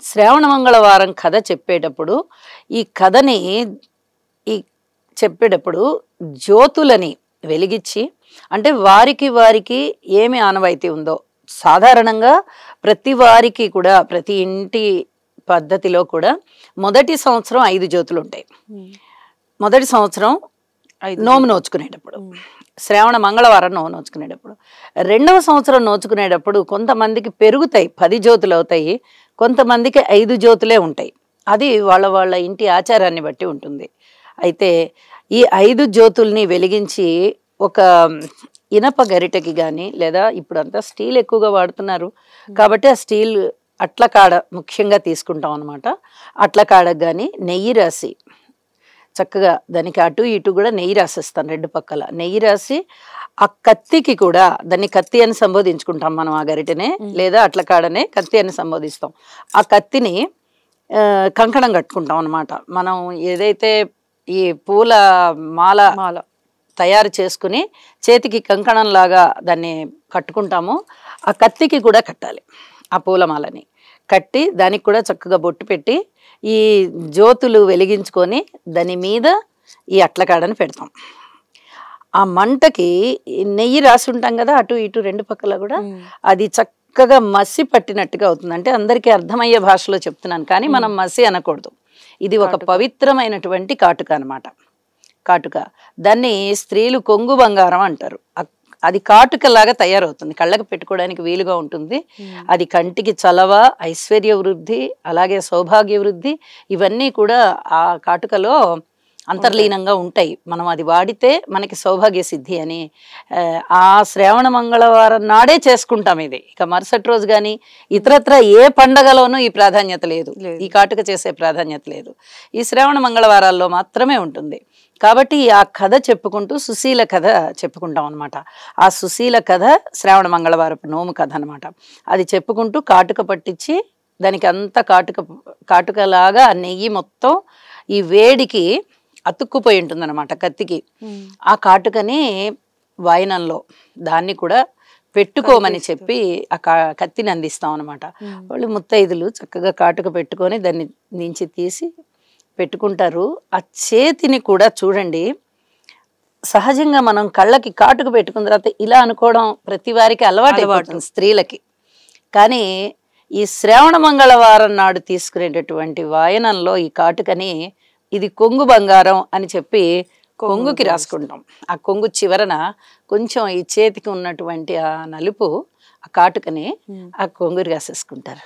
శ్రావణ మంగళవారం కథ చెప్పేటప్పుడు ఈ కథని ఈ చెప్పేటప్పుడు జ్యోతులని వెలిగించి అంటే వారికి వారికి ఏమి ఆనవాయితీ ఉందో సాధారణంగా ప్రతి వారికి కూడా ప్రతి ఇంటి పద్ధతిలో కూడా మొదటి సంవత్సరం 5 జ్యోతులు ఉంటాయి. మొదటి సంవత్సరం నోము నోచుకునేటప్పుడు, శ్రావణ మంగళవారం నోము నోచుకునేటప్పుడు, రెండవ సంవత్సరం నోచుకునేటప్పుడు కొంతమందికి పెరుగుతాయి, 10 జ్యోతులు అవుతాయి, కొంతమందికి 5 జ్యోతులే ఉంటాయి. అది వాళ్ళ వాళ్ళ ఇంటి ఆచారాన్ని బట్టి ఉంటుంది. అయితే ఈ 5 జ్యోతుల్ని వెలిగించి ఒక ఇనప గరిటెకి కానీ లేదా ఇప్పుడంతా స్టీల్ ఎక్కువగా వాడుతున్నారు కాబట్టి ఆ స్టీల్ అట్ల కాడ ముఖ్యంగా తీసుకుంటాం అనమాట. అట్ల కాడకు కానీ నెయ్యి రాసి చక్కగా దానికి అటు ఇటు కూడా నెయ్యి రాసేస్తాను, 2 పక్కల నెయ్యి రాసి ఆ కత్తికి కూడా, దాన్ని కత్తి అని సంబోధించుకుంటాం మనం ఆ గరిటెనే, లేదా అట్ల కాడనే కత్తి అని సంబోధిస్తాం. ఆ కత్తిని కంకణం కట్టుకుంటాం అనమాట. మనం ఏదైతే ఈ పూల మాల తయారు చేసుకుని చేతికి కంకణం లాగా దాన్ని కట్టుకుంటామో ఆ కత్తికి కూడా కట్టాలి. ఆ పూలమాలని కట్టి దానికి కూడా చక్కగా బొట్టు పెట్టి ఈ జ్యోతులు వెలిగించుకొని దాని మీద ఈ అట్లకాడని పెడతాం. ఆ మంటకి నెయ్యి రాసి ఉంటాం కదా అటు ఇటు 2 పక్కల కూడా, అది చక్కగా మసి పట్టినట్టుగా అవుతుంది. అంటే అందరికీ అర్థమయ్యే భాషలో చెప్తున్నాను కానీ మనం మసి అనకూడదు. ఇది ఒక పవిత్రమైనటువంటి కాటుక అనమాట. కాటుక దాన్ని స్త్రీలు కొంగు బంగారం అంటారు. అది కాటుకలాగా తయారవుతుంది, కళ్ళకు పెట్టుకోవడానికి వీలుగా ఉంటుంది. అది కంటికి చలవ, ఐశ్వర్య వృద్ధి, అలాగే సౌభాగ్య వృద్ధి ఇవన్నీ కూడా ఆ కాటుకలో అంతర్లీనంగా ఉంటాయి. మనం అది వాడితే మనకి సౌభాగ్య సిద్ధి అని ఆ శ్రావణ మంగళవారం నాడే చేసుకుంటాం ఇది. ఇక మరుసటి రోజు కానీ ఇతరత్ర ఏ పండగలోనూ ఈ ప్రాధాన్యత లేదు, ఈ కాటుక చేసే ప్రాధాన్యత లేదు. ఈ శ్రావణ మంగళవారాల్లో మాత్రమే ఉంటుంది. కాబట్టి ఆ కథ చెప్పుకుంటూ సుశీల కథ చెప్పుకుంటాం అనమాట. ఆ సుశీల కథ శ్రావణ మంగళవారపు నోము కథ అనమాట. అది చెప్పుకుంటూ కాటుక పట్టించి దానికి అంత కాటుకలాగా ఆ నెయ్యి మొత్తం ఈ వేడికి అతుక్కుపోయి ఉంటుంది అనమాట కత్తికి. ఆ కాటుకని వాయినంలో దాన్ని కూడా పెట్టుకోమని చెప్పి ఆ కత్తిని అందిస్తాం అనమాట. వాళ్ళు ముత్తైదులు చక్కగా కాటుక పెట్టుకొని దాన్ని నుంచి తీసి పెట్టుకుంటారు. ఆ చేతిని కూడా చూడండి, సహజంగా మనం కళ్ళకి కాటుక పెట్టుకున్న తర్వాత ఇలా అనుకోవడం ప్రతి వారికి అలవాటు స్త్రీలకి. కానీ ఈ శ్రావణ మంగళవారం నాడు తీసుకునేటటువంటి వాయనంలో ఈ కాటుకని ఇది కొంగు బంగారం అని చెప్పి కొంగుకి రాసుకుంటాం. ఆ కొంగు చివరన కొంచెం ఈ చేతికి ఉన్నటువంటి ఆ నలుపు ఆ కాటుకని ఆ కొంగుకి రాసేసుకుంటారు.